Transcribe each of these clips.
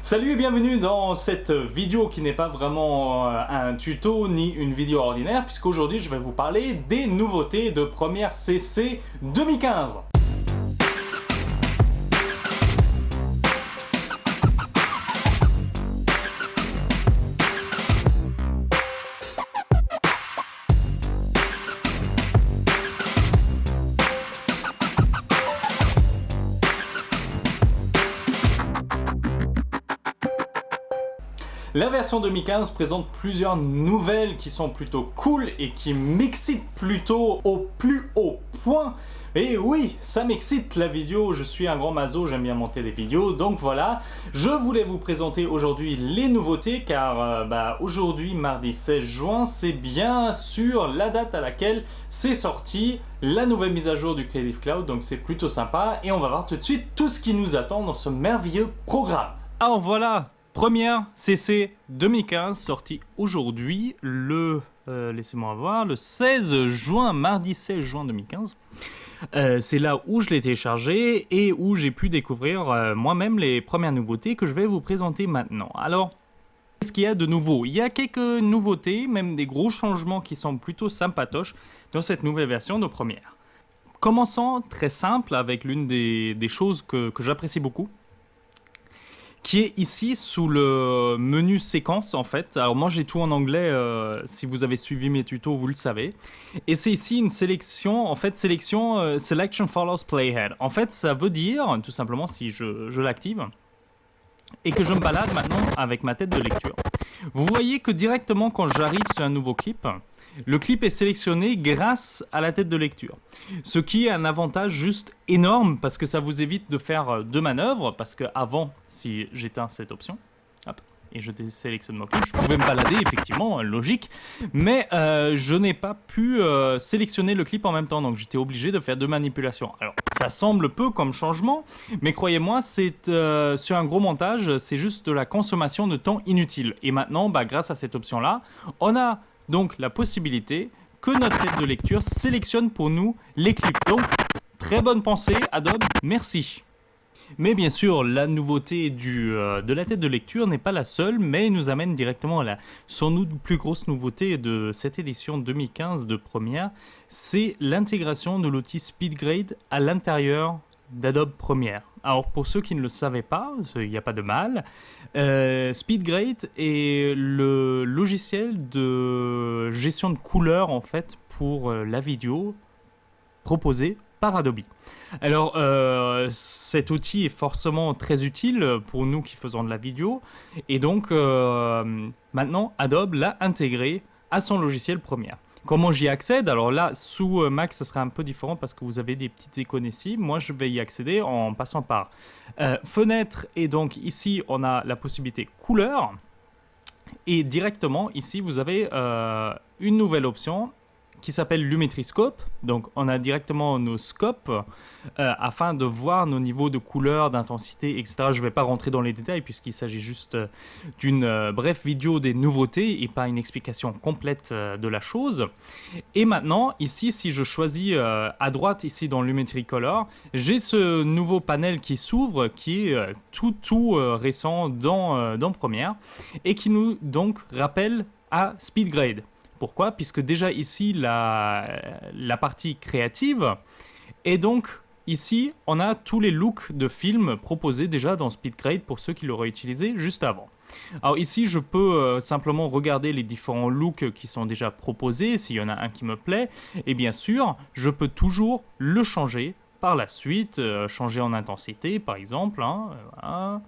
Salut et bienvenue dans cette vidéo qui n'est pas vraiment un tuto ni une vidéo ordinaire, puisqu'aujourd'hui je vais vous parler des nouveautés de Premiere CC 2015. La version 2015 présente plusieurs nouvelles qui sont plutôt cool et qui m'excitent plutôt au plus haut point. Et oui, ça m'excite la vidéo, je suis un grand maso, j'aime bien monter des vidéos, donc voilà. Je voulais vous présenter aujourd'hui les nouveautés car aujourd'hui, mardi 16 juin, c'est bien sûr la date à laquelle c'est sorti la nouvelle mise à jour du Creative Cloud, donc c'est plutôt sympa. Et on va voir tout de suite tout ce qui nous attend dans ce merveilleux programme. Alors voilà, Premiere CC 2015, sorti aujourd'hui, laissez-moi voir, le 16 juin, mardi 16 juin 2015. C'est là où je l'ai téléchargé et où j'ai pu découvrir moi-même les premières nouveautés que je vais vous présenter maintenant. Alors, qu'est-ce qu'il y a de nouveau? Il y a quelques nouveautés, même des gros changements qui sont plutôt sympatoches dans cette nouvelle version de Premiere. Commençons très simple avec l'une des choses que j'apprécie beaucoup, qui est ici sous le menu séquence en fait. Alors moi j'ai tout en anglais, si vous avez suivi mes tutos vous le savez. Et c'est ici une sélection, en fait Selection Follows Playhead. En fait ça veut dire, tout simplement si je l'active, et que je me balade maintenant avec ma tête de lecture. Vous voyez que directement quand j'arrive sur un nouveau clip, le clip est sélectionné grâce à la tête de lecture. Ce qui est un avantage juste énorme parce que ça vous évite de faire deux manœuvres. Parce que avant, si j'éteins cette option, hop, et je désélectionne mon clip, je pouvais me balader, effectivement, logique. Mais je n'ai pas pu sélectionner le clip en même temps. Donc j'étais obligé de faire deux manipulations. Alors ça semble peu comme changement, mais croyez-moi, c'est sur un gros montage, c'est juste de la consommation de temps inutile. Et maintenant, grâce à cette option-là, on a donc la possibilité que notre tête de lecture sélectionne pour nous les clips. Donc, très bonne pensée, Adobe, merci. Mais bien sûr, la nouveauté de la tête de lecture n'est pas la seule, mais nous amène directement à la sans doute plus grosse nouveauté de cette édition 2015 de Premiere, c'est l'intégration de l'outil SpeedGrade à l'intérieur d'Adobe Premiere. Alors pour ceux qui ne le savaient pas, il n'y a pas de mal, SpeedGrade est le logiciel de gestion de couleurs en fait pour la vidéo proposé par Adobe. Alors cet outil est forcément très utile pour nous qui faisons de la vidéo et donc maintenant Adobe l'a intégré à son logiciel Premiere. Comment j'y accède? Alors là, sous Mac, ça sera un peu différent parce que vous avez des petites icônes ici. Moi, je vais y accéder en passant par fenêtre. Et donc ici, on a la possibilité couleur. Et directement, ici, vous avez une nouvelle option qui s'appelle Lumetri Scope. Donc, on a directement nos scopes afin de voir nos niveaux de couleur, d'intensité, etc. Je ne vais pas rentrer dans les détails puisqu'il s'agit juste d'une brève vidéo des nouveautés et pas une explication complète de la chose. Et maintenant, ici, si je choisis à droite, ici dans Lumetri Color, j'ai ce nouveau panel qui s'ouvre, qui est tout récent dans Premiere et qui nous donc rappelle à SpeedGrade. Pourquoi? Puisque déjà ici, la partie créative, et donc ici, on a tous les looks de films proposés déjà dans SpeedGrade pour ceux qui l'auraient utilisé juste avant. Alors ici, je peux simplement regarder les différents looks qui sont déjà proposés, s'il y en a un qui me plaît, et bien sûr, je peux toujours le changer par la suite, changer en intensité par exemple. Voilà.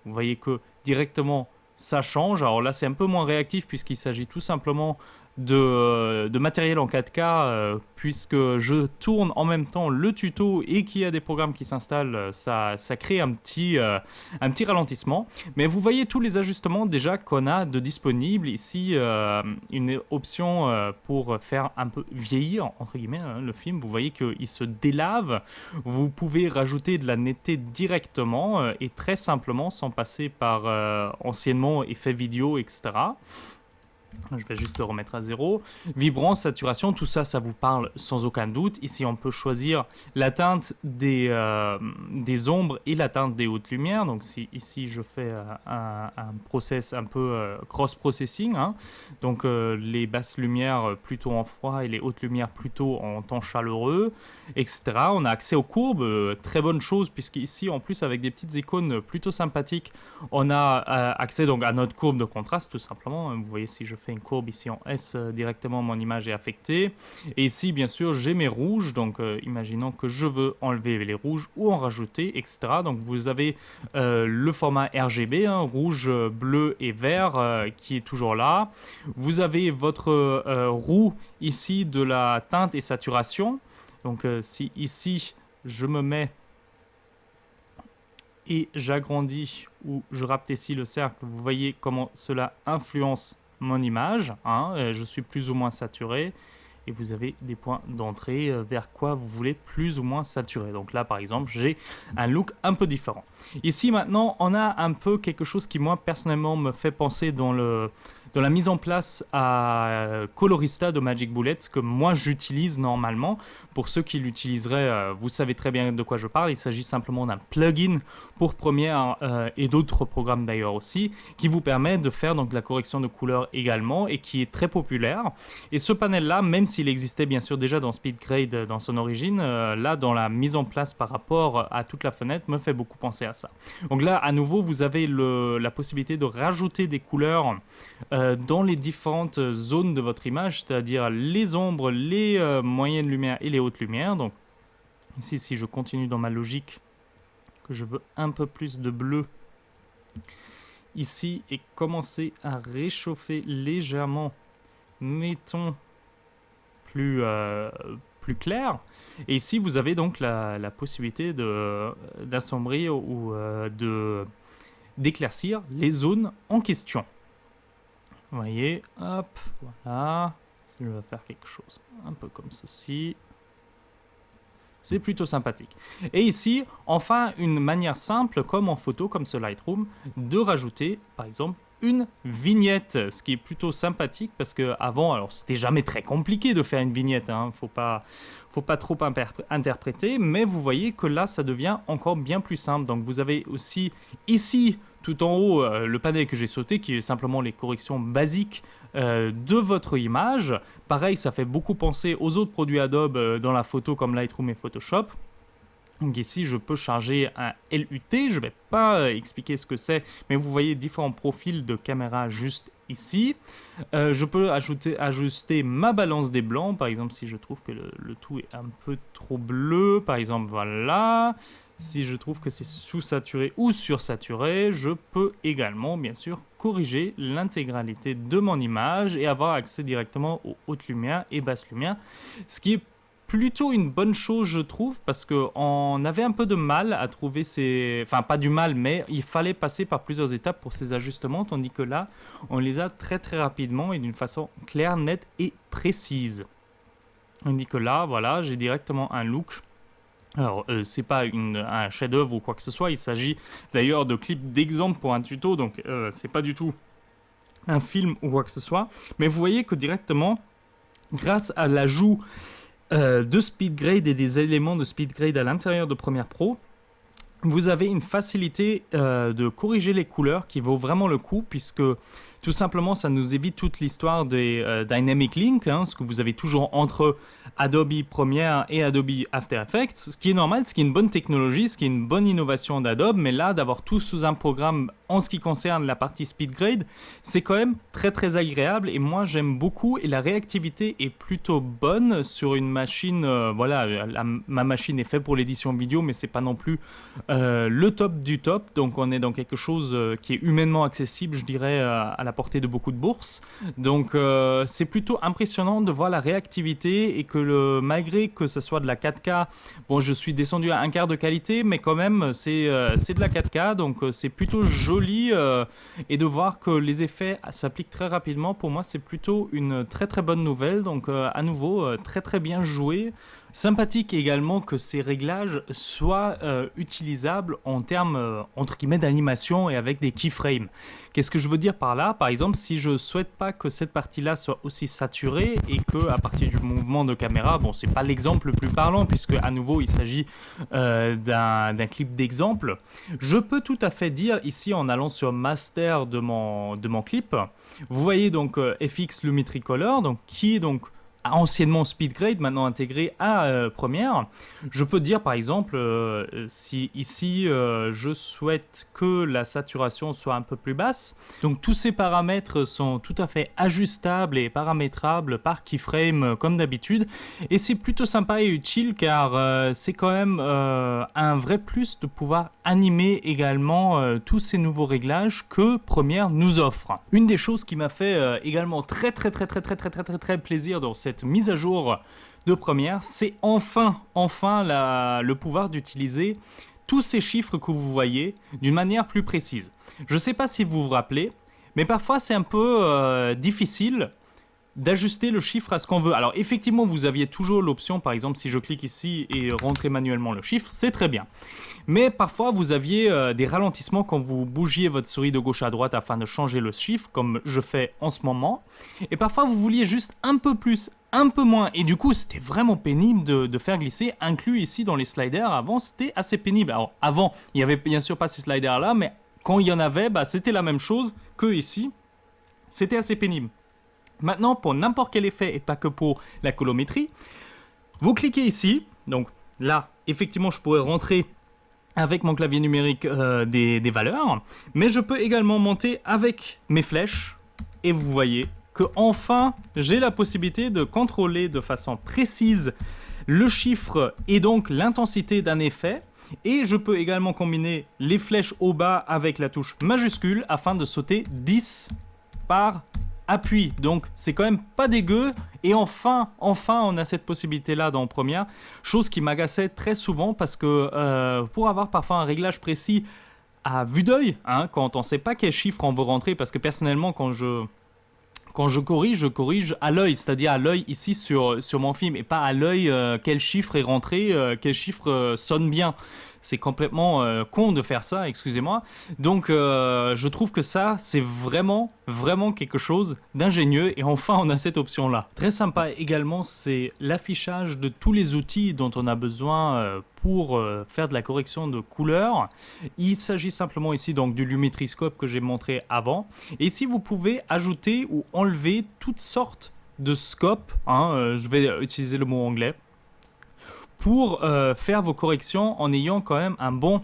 Vous voyez que directement, ça change. Alors là, c'est un peu moins réactif puisqu'il s'agit tout simplement de matériel en 4K, puisque je tourne en même temps le tuto et qu'il y a des programmes qui s'installent, ça crée un petit ralentissement. Mais vous voyez tous les ajustements déjà qu'on a de disponibles. Ici, une option pour faire un peu vieillir, entre guillemets, le film. Vous voyez qu'il se délave. Vous pouvez rajouter de la netteté directement et très simplement, sans passer par anciennement effets vidéo, etc. Je vais juste le remettre à 0. Vibrance, saturation, tout ça, ça vous parle sans aucun doute. Ici, on peut choisir la teinte des ombres et la teinte des hautes lumières. Donc ici, je fais un process un peu cross-processing. Hein. Donc les basses lumières plutôt en froid et les hautes lumières plutôt en temps chaleureux, etc. On a accès aux courbes, très bonne chose, puisqu'ici, en plus, avec des petites icônes plutôt sympathiques, on a accès donc à notre courbe de contraste, tout simplement. Vous voyez, si je fais une courbe ici en S, directement mon image est affectée. Et ici, bien sûr, j'ai mes rouges. Donc, imaginons que je veux enlever les rouges ou en rajouter, etc. Donc, vous avez le format RGB, hein, rouge, bleu et vert, qui est toujours là. Vous avez votre roue ici de la teinte et saturation. Donc, si ici, je me mets et j'agrandis ou je rapetissais le cercle, vous voyez comment cela influence mon image. Hein, je suis plus ou moins saturé et vous avez des points d'entrée vers quoi vous voulez plus ou moins saturer. Donc là, par exemple, j'ai un look un peu différent. Ici, maintenant, on a un peu quelque chose qui, moi, personnellement, me fait penser dans la mise en place à Colorista de Magic Bullet, que moi j'utilise normalement. Pour ceux qui l'utiliseraient, vous savez très bien de quoi je parle. Il s'agit simplement d'un plugin pour Premiere et d'autres programmes d'ailleurs aussi, qui vous permet de faire donc de la correction de couleurs également et qui est très populaire. Et ce panel-là, même s'il existait bien sûr déjà dans SpeedGrade dans son origine, là dans la mise en place par rapport à toute la fenêtre, me fait beaucoup penser à ça. Donc là, à nouveau, vous avez la possibilité de rajouter des couleurs dans les différentes zones de votre image, c'est-à-dire les ombres, les moyennes lumières et les hautes lumières. Donc ici, si je continue dans ma logique, que je veux un peu plus de bleu ici et commencer à réchauffer légèrement mes tons plus clair. Et ici, vous avez donc la possibilité d'assombrir ou d'éclaircir les zones en question. Vous voyez, hop, voilà. Je vais faire quelque chose un peu comme ceci. C'est plutôt sympathique. Et ici, enfin, une manière simple, comme en photo, comme ce Lightroom, de rajouter, par exemple, une vignette, ce qui est plutôt sympathique parce que avant, alors c'était jamais très compliqué de faire une vignette, hein, faut pas trop interpréter, mais vous voyez que là, ça devient encore bien plus simple. Donc vous avez aussi ici, tout en haut, le panel que j'ai sauté, qui est simplement les corrections basiques de votre image. Pareil, ça fait beaucoup penser aux autres produits Adobe dans la photo comme Lightroom et Photoshop. Donc ici, je peux charger un LUT, je ne vais pas expliquer ce que c'est, mais vous voyez différents profils de caméra juste ici. Je peux ajuster ma balance des blancs, par exemple si je trouve que le tout est un peu trop bleu, par exemple voilà. Si je trouve que c'est sous-saturé ou sursaturé, je peux également, bien sûr, corriger l'intégralité de mon image et avoir accès directement aux hautes lumières et basses lumières, ce qui est plutôt une bonne chose, je trouve, parce qu'on avait un peu de mal à trouver ces... Enfin, pas du mal, mais il fallait passer par plusieurs étapes pour ces ajustements, tandis que là, on les a très très rapidement et d'une façon claire, nette et précise. On dit que là, voilà, j'ai directement un look. Alors, c'est pas un chef-d'œuvre ou quoi que ce soit, il s'agit d'ailleurs de clips d'exemple pour un tuto, donc c'est pas du tout un film ou quoi que ce soit. Mais vous voyez que directement, grâce à l'ajout de SpeedGrade et des éléments de SpeedGrade à l'intérieur de Premiere Pro, vous avez une facilité de corriger les couleurs qui vaut vraiment le coup, puisque tout simplement ça nous évite toute l'histoire des Dynamic Link, hein, ce que vous avez toujours entre Adobe Premiere et Adobe After Effects, ce qui est normal, ce qui est une bonne technologie, ce qui est une bonne innovation d'Adobe, mais là d'avoir tout sous un programme en ce qui concerne la partie SpeedGrade, c'est quand même très très agréable et moi j'aime beaucoup et la réactivité est plutôt bonne sur une machine, voilà, ma machine est faite pour l'édition vidéo mais c'est pas non plus le top du top, donc on est dans quelque chose qui est humainement accessible, je dirais, à la portée de beaucoup de bourses, donc c'est plutôt impressionnant de voir la réactivité et que malgré que ce soit de la 4K, bon je suis descendu à un quart de qualité mais quand même c'est de la 4K, donc c'est plutôt joli et de voir que les effets s'appliquent très rapidement, pour moi c'est plutôt une très très bonne nouvelle, donc à nouveau très très bien joué. Sympathique également que ces réglages soient utilisables en termes entre guillemets d'animation et avec des keyframes. Qu'est-ce que je veux dire par là? Par exemple, si je souhaite pas que cette partie-là soit aussi saturée et que à partir du mouvement de caméra, bon, c'est pas l'exemple le plus parlant puisque à nouveau il s'agit d'un clip d'exemple, je peux tout à fait dire ici en allant sur Master de mon clip, vous voyez donc FX Lumetri Color, donc qui est donc anciennement SpeedGrade, maintenant intégré à Premiere. Je peux dire par exemple si ici je souhaite que la saturation soit un peu plus basse. Donc tous ces paramètres sont tout à fait ajustables et paramétrables par keyframe comme d'habitude. Et c'est plutôt sympa et utile car c'est quand même un vrai plus de pouvoir animer également tous ces nouveaux réglages que Premiere nous offre. Une des choses qui m'a fait également très plaisir dans cette mise à jour de Premiere, c'est enfin le pouvoir d'utiliser tous ces chiffres que vous voyez d'une manière plus précise. Je ne sais pas si vous vous rappelez, mais parfois c'est un peu difficile d'ajuster le chiffre à ce qu'on veut. Alors effectivement, vous aviez toujours l'option, par exemple, si je clique ici et rentrer manuellement le chiffre, c'est très bien. Mais parfois, vous aviez des ralentissements quand vous bougiez votre souris de gauche à droite afin de changer le chiffre, comme je fais en ce moment. Et parfois, vous vouliez juste un peu plus, un peu moins. Et du coup, c'était vraiment pénible de faire glisser. Inclus ici dans les sliders, avant, c'était assez pénible. Alors avant, il n'y avait bien sûr pas ces sliders-là, mais quand il y en avait, bah, c'était la même chose que ici. C'était assez pénible. Maintenant, pour n'importe quel effet et pas que pour la colométrie, vous cliquez ici. Donc là, effectivement, je pourrais rentrer avec mon clavier numérique des valeurs, mais je peux également monter avec mes flèches. Et vous voyez que enfin, j'ai la possibilité de contrôler de façon précise le chiffre et donc l'intensité d'un effet. Et je peux également combiner les flèches au bas avec la touche majuscule afin de sauter 10 par appui, donc c'est quand même pas dégueu. Et enfin on a cette possibilité là dans Premiere, chose qui m'agaçait très souvent parce que pour avoir parfois un réglage précis à vue d'œil, hein, quand on sait pas quel chiffre on veut rentrer, parce que personnellement quand je corrige à l'œil, c'est-à-dire à l'œil ici sur mon film et pas à l'œil quel chiffre est rentré, quel chiffre sonne bien. C'est complètement con de faire ça, excusez-moi. Donc je trouve que ça, c'est vraiment quelque chose d'ingénieux et enfin on a cette option-là. Très sympa également, c'est l'affichage de tous les outils dont on a besoin pour faire de la correction de couleurs. Il s'agit simplement ici donc du Lumetriscope que j'ai montré avant. Et ici vous pouvez ajouter ou enlever toutes sortes de scopes, hein, je vais utiliser le mot anglais, pour faire vos corrections en ayant quand même un bon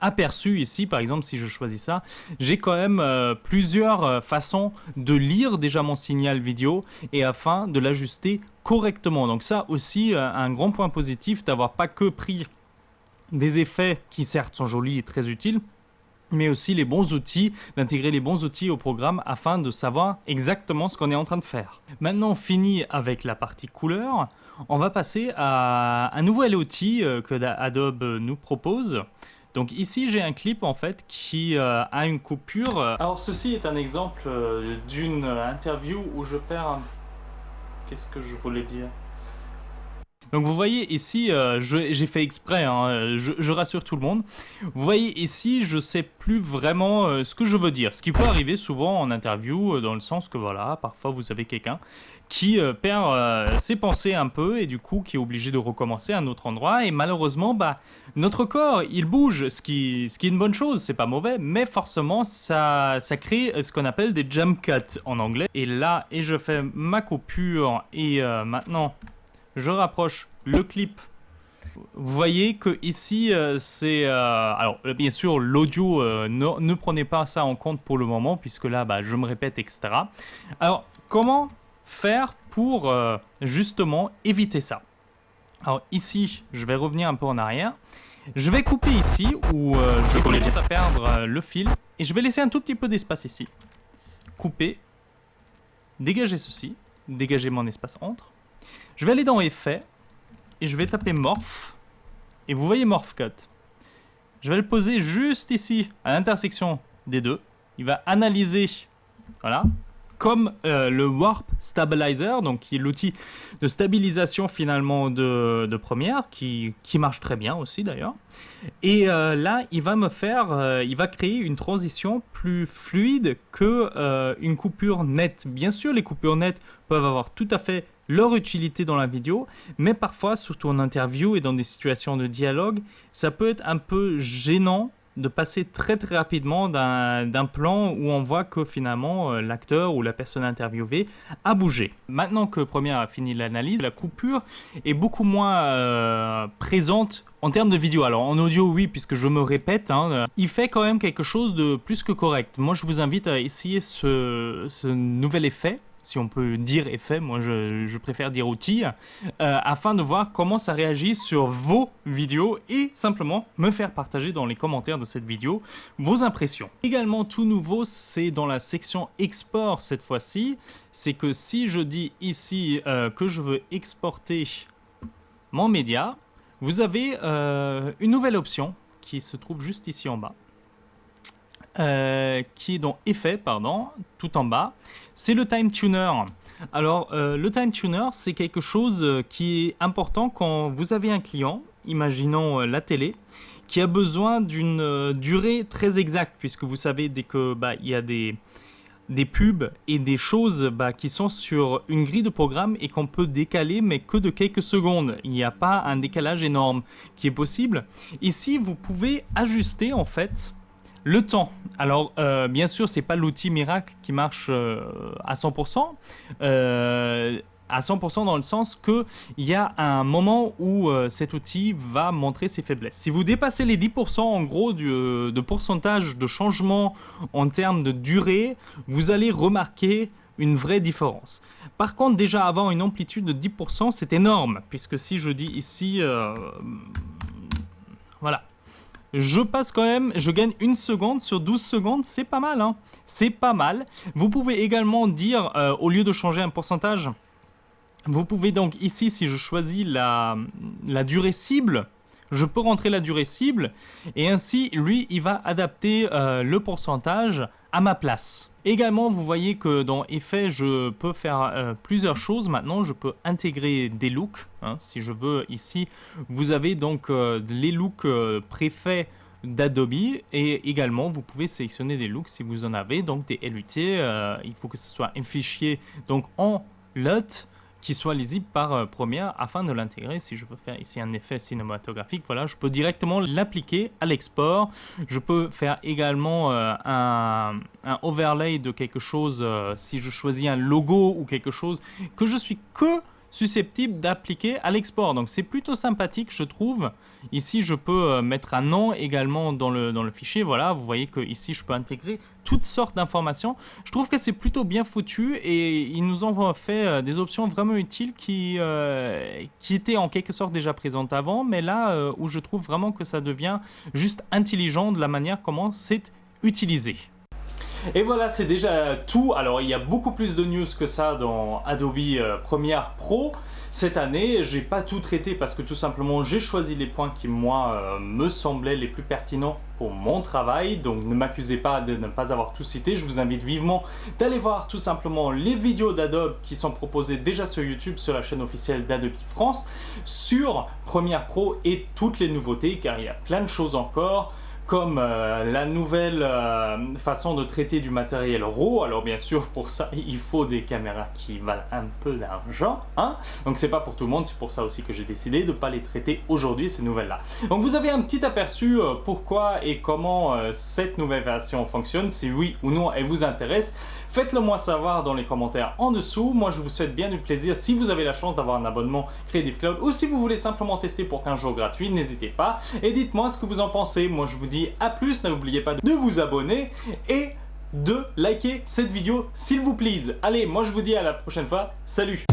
aperçu. Ici par exemple, si je choisis ça, j'ai quand même plusieurs façons de lire déjà mon signal vidéo et afin de l'ajuster correctement. Donc ça aussi un grand point positif d'avoir pas que pris des effets qui certes sont jolis et très utiles, mais aussi les bons outils, d'intégrer les bons outils au programme afin de savoir exactement ce qu'on est en train de faire. Maintenant fini avec la partie couleur, on va passer à un nouvel outil que Adobe nous propose. Donc ici j'ai un clip en fait qui a une coupure. Alors ceci est un exemple d'une interview où je perds un... Qu'est-ce que je voulais dire ? Donc vous voyez ici, j'ai fait exprès, hein, je rassure tout le monde. Vous voyez ici, je sais plus vraiment ce que je veux dire. Ce qui peut arriver souvent en interview, dans le sens que voilà, parfois vous avez quelqu'un qui perd ses pensées un peu et du coup qui est obligé de recommencer à un autre endroit. Et malheureusement, bah, notre corps, il bouge, ce qui est une bonne chose, c'est pas mauvais, mais forcément ça crée ce qu'on appelle des jump cuts en anglais. Et là, je fais ma coupure et maintenant... je rapproche le clip. Vous voyez que ici c'est... alors bien sûr l'audio, ne prenez pas ça en compte pour le moment puisque là bah, je me répète etc. Alors comment faire pour justement éviter ça? Alors ici je vais revenir un peu en arrière. Je vais couper ici où je commence à perdre le fil et je vais laisser un tout petit peu d'espace ici. Couper. Dégager ceci. Dégager mon espace entre. Je vais aller dans Effets et je vais taper Morph et vous voyez Morph Cut. Je vais le poser juste ici à l'intersection des deux. Il va analyser, voilà, comme le Warp Stabilizer, donc qui est l'outil de stabilisation finalement de Premiere, qui marche très bien aussi d'ailleurs. Et là, il va créer une transition plus fluide que une coupure nette. Bien sûr, les coupures nettes peuvent avoir tout à fait leur utilité dans la vidéo, mais parfois, surtout en interview et dans des situations de dialogue, ça peut être un peu gênant de passer très rapidement d'un plan où on voit que finalement l'acteur ou la personne interviewée a bougé. Maintenant que Premiere a fini l'analyse, la coupure est beaucoup moins présente en termes de vidéo. Alors en audio oui, puisque je me répète, il fait quand même quelque chose de plus que correct. Moi je vous invite à essayer ce nouvel effet, si on peut dire effet, moi je préfère dire outil, afin de voir comment ça réagit sur vos vidéos et simplement me faire partager dans les commentaires de cette vidéo vos impressions. Également tout nouveau, c'est dans la section export cette fois-ci, c'est que si je dis ici que je veux exporter mon média, vous avez une nouvelle option qui se trouve juste ici en bas. Qui est dans Effet, pardon, tout en bas, c'est le Time Tuner. Alors, le Time Tuner, c'est quelque chose qui est important quand vous avez un client, imaginons la télé, qui a besoin d'une durée très exacte, puisque vous savez, dès que il y a des pubs et des choses qui sont sur une grille de programme et qu'on peut décaler, mais que de quelques secondes. Il n'y a pas un décalage énorme qui est possible. Ici, vous pouvez ajuster en fait le temps. Alors, bien sûr, c'est pas l'outil miracle qui marche à 100%. À 100% dans le sens qu'il y a un moment où cet outil va montrer ses faiblesses. Si vous dépassez les 10% en gros de pourcentage de changement en termes de durée, vous allez remarquer une vraie différence. Par contre, déjà avoir une amplitude de 10%, c'est énorme, puisque si je dis ici, voilà, je passe quand même, je gagne 1 seconde sur 12 secondes, c'est pas mal, hein. C'est pas mal. Vous pouvez également dire, au lieu de changer un pourcentage, vous pouvez donc ici, si je choisis la durée cible, je peux rentrer la durée cible et ainsi, lui, il va adapter le pourcentage à ma place. Également, vous voyez que dans Effet, je peux faire plusieurs choses. Maintenant, je peux intégrer des looks. Si je veux, ici, vous avez donc les looks préfaits d'Adobe et également, vous pouvez sélectionner des looks si vous en avez. Donc, des LUT, il faut que ce soit un fichier donc en LUT qui soit lisible par Premiere afin de l'intégrer. Si je veux faire ici un effet cinématographique, voilà, je peux directement l'appliquer à l'export. Je peux faire également un overlay de quelque chose si je choisis un logo ou quelque chose que je suis que susceptible d'appliquer à l'export. Donc c'est plutôt sympathique, je trouve. Ici, je peux mettre un nom également dans le fichier. Voilà, vous voyez que ici, je peux intégrer toutes sortes d'informations. Je trouve que c'est plutôt bien foutu et ils nous ont fait des options vraiment utiles qui étaient en quelque sorte déjà présentes avant, mais là où je trouve vraiment que ça devient juste intelligent de la manière comment c'est utilisé. Et voilà, c'est déjà tout. Alors, il y a beaucoup plus de news que ça dans Adobe Premiere Pro. Cette année, j'ai pas tout traité parce que tout simplement, j'ai choisi les points qui, moi, me semblaient les plus pertinents pour mon travail. Donc, ne m'accusez pas de ne pas avoir tout cité. Je vous invite vivement d'aller voir tout simplement les vidéos d'Adobe qui sont proposées déjà sur YouTube, sur la chaîne officielle d'Adobe France, sur Premiere Pro et toutes les nouveautés, car il y a plein de choses encore, comme la nouvelle façon de traiter du matériel RAW. Alors bien sûr, pour ça, il faut des caméras qui valent un peu d'argent, hein. Donc c'est pas pour tout le monde, c'est pour ça aussi que j'ai décidé de ne pas les traiter aujourd'hui, ces nouvelles-là. Donc vous avez un petit aperçu pourquoi et comment cette nouvelle version fonctionne. Si oui ou non elle vous intéresse, faites-le moi savoir dans les commentaires en dessous. Moi, je vous souhaite bien du plaisir. Si vous avez la chance d'avoir un abonnement Creative Cloud ou si vous voulez simplement tester pour 15 jours gratuits, n'hésitez pas. Et dites-moi ce que vous en pensez. Moi, je vous dis à plus. N'oubliez pas de vous abonner et de liker cette vidéo, s'il vous plaît. Allez, moi, je vous dis à la prochaine fois. Salut!